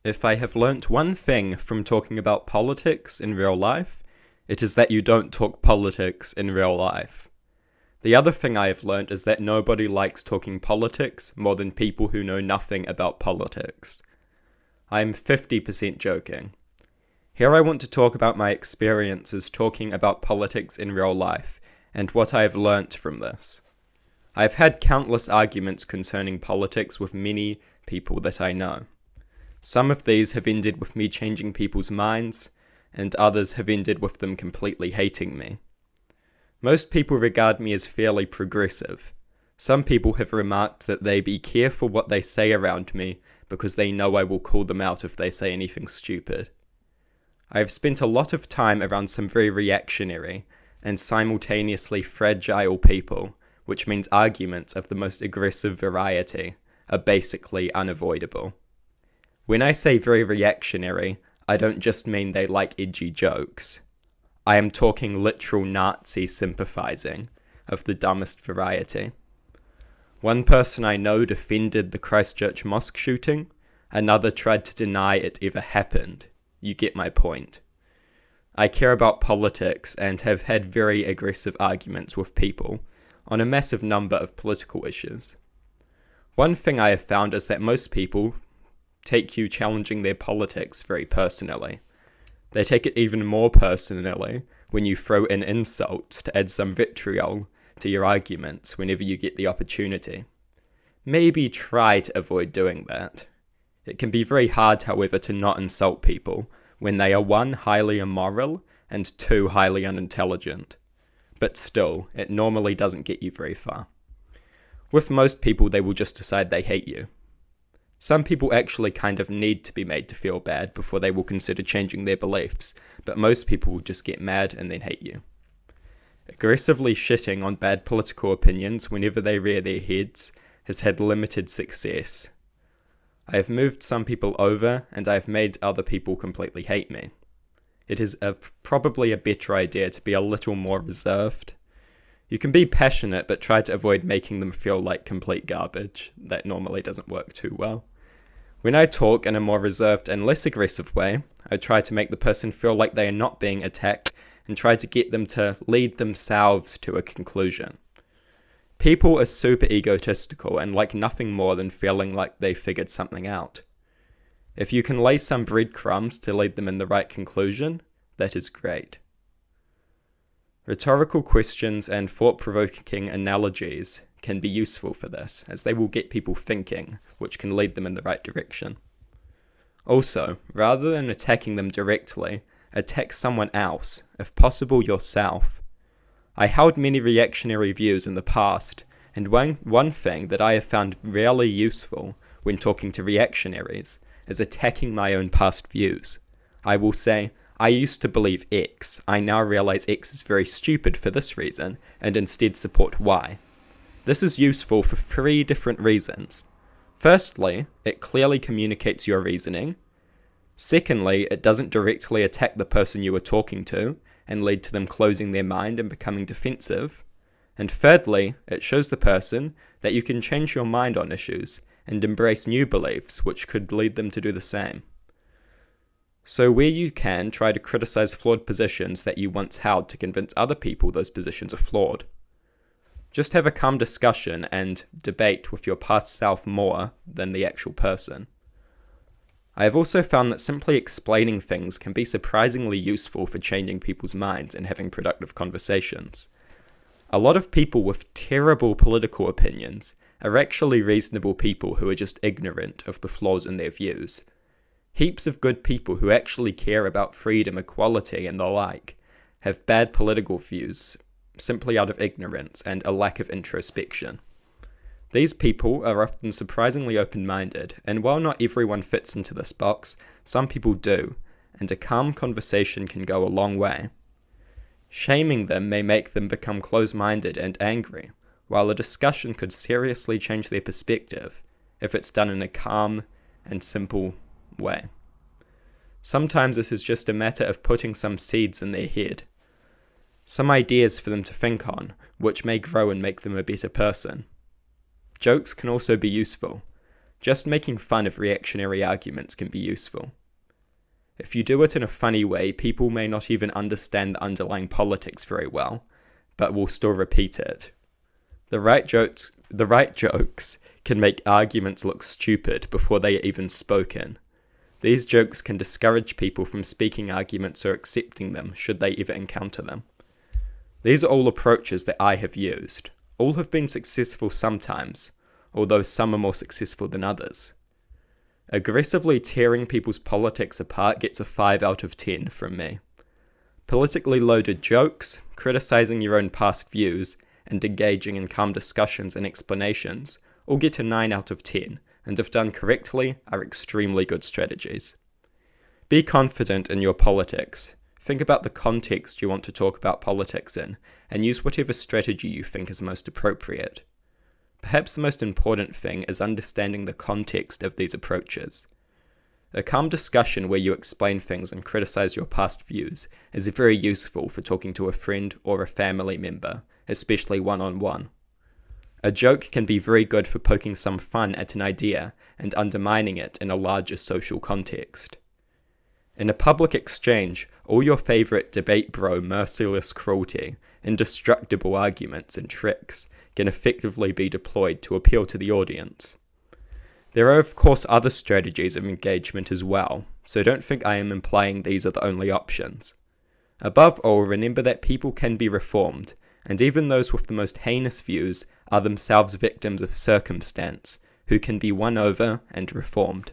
If I have learnt one thing from talking about politics in real life, it is that you don't talk politics in real life. The other thing I have learnt is that nobody likes talking politics more than people who know nothing about politics. I am 50% joking. Here I want to talk about my experiences talking about politics in real life, and what I have learnt from this. I have had countless arguments concerning politics with many people that I know. Some of these have ended with me changing people's minds, and others have ended with them completely hating me. Most people regard me as fairly progressive. Some people have remarked that they be careful what they say around me because they know I will call them out if they say anything stupid. I have spent a lot of time around some very reactionary and simultaneously fragile people, which means arguments of the most aggressive variety are basically unavoidable. When I say very reactionary, I don't just mean they like edgy jokes. I am talking literal Nazi sympathizing of the dumbest variety. One person I know defended the Christchurch mosque shooting, another tried to deny it ever happened. You get my point. I care about politics and have had very aggressive arguments with people on a massive number of political issues. One thing I have found is that most people take you challenging their politics very personally. They take it even more personally when you throw in insults to add some vitriol to your arguments whenever you get the opportunity. Maybe try to avoid doing that. It can be very hard, however, to not insult people when they are 1, highly immoral, and 2, highly unintelligent. But still, it normally doesn't get you very far. With most people, they will just decide they hate you. Some people actually kind of need to be made to feel bad before they will consider changing their beliefs, but most people will just get mad and then hate you. Aggressively shitting on bad political opinions whenever they rear their heads has had limited success. I have moved some people over, and I have made other people completely hate me. It is probably a better idea to be a little more reserved. You can be passionate, but try to avoid making them feel like complete garbage. That normally doesn't work too well. When I talk in a more reserved and less aggressive way, I try to make the person feel like they are not being attacked and try to get them to lead themselves to a conclusion. People are super egotistical and like nothing more than feeling like they figured something out. If you can lay some breadcrumbs to lead them in the right conclusion, that is great. Rhetorical questions and thought-provoking analogies can be useful for this, as they will get people thinking, which can lead them in the right direction. Also, rather than attacking them directly, attack someone else, if possible yourself. I held many reactionary views in the past, and one thing that I have found really useful when talking to reactionaries is attacking my own past views. I will say, I used to believe X, I now realize X is very stupid for this reason, and instead support Y. This is useful for 3 different reasons. Firstly, it clearly communicates your reasoning. Secondly, it doesn't directly attack the person you are talking to, and lead to them closing their mind and becoming defensive. And thirdly, it shows the person that you can change your mind on issues, and embrace new beliefs which could lead them to do the same. So where you can, try to criticize flawed positions that you once held to convince other people those positions are flawed. Just have a calm discussion and debate with your past self more than the actual person. I have also found that simply explaining things can be surprisingly useful for changing people's minds and having productive conversations. A lot of people with terrible political opinions are actually reasonable people who are just ignorant of the flaws in their views. Heaps of good people who actually care about freedom, equality, and the like have bad political views simply out of ignorance and a lack of introspection. These people are often surprisingly open-minded, and while not everyone fits into this box, some people do, and a calm conversation can go a long way. Shaming them may make them become close-minded and angry, while a discussion could seriously change their perspective if it's done in a calm and simple way. Sometimes this is just a matter of putting some seeds in their head, some ideas for them to think on, which may grow and make them a better person. Jokes can also be useful. Just making fun of reactionary arguments can be useful. If you do it in a funny way, people may not even understand the underlying politics very well, but will still repeat it. The right jokes can make arguments look stupid before they are even spoken. These jokes can discourage people from speaking arguments or accepting them should they ever encounter them. These are all approaches that I have used. All have been successful sometimes, although some are more successful than others. Aggressively tearing people's politics apart gets a 5 out of 10 from me. Politically loaded jokes, criticizing your own past views, and engaging in calm discussions and explanations all get a 9 out of 10, and if done correctly, are extremely good strategies. Be confident in your politics. Think about the context you want to talk about politics in, and use whatever strategy you think is most appropriate. Perhaps the most important thing is understanding the context of these approaches. A calm discussion where you explain things and criticize your past views is very useful for talking to a friend or a family member, especially one-on-one. A joke can be very good for poking some fun at an idea and undermining it in a larger social context. In a public exchange, all your favorite debate bro merciless cruelty, indestructible arguments and tricks can effectively be deployed to appeal to the audience. There are of course other strategies of engagement as well, so don't think I am implying these are the only options. Above all, remember that people can be reformed, and even those with the most heinous views are themselves victims of circumstance, who can be won over and reformed.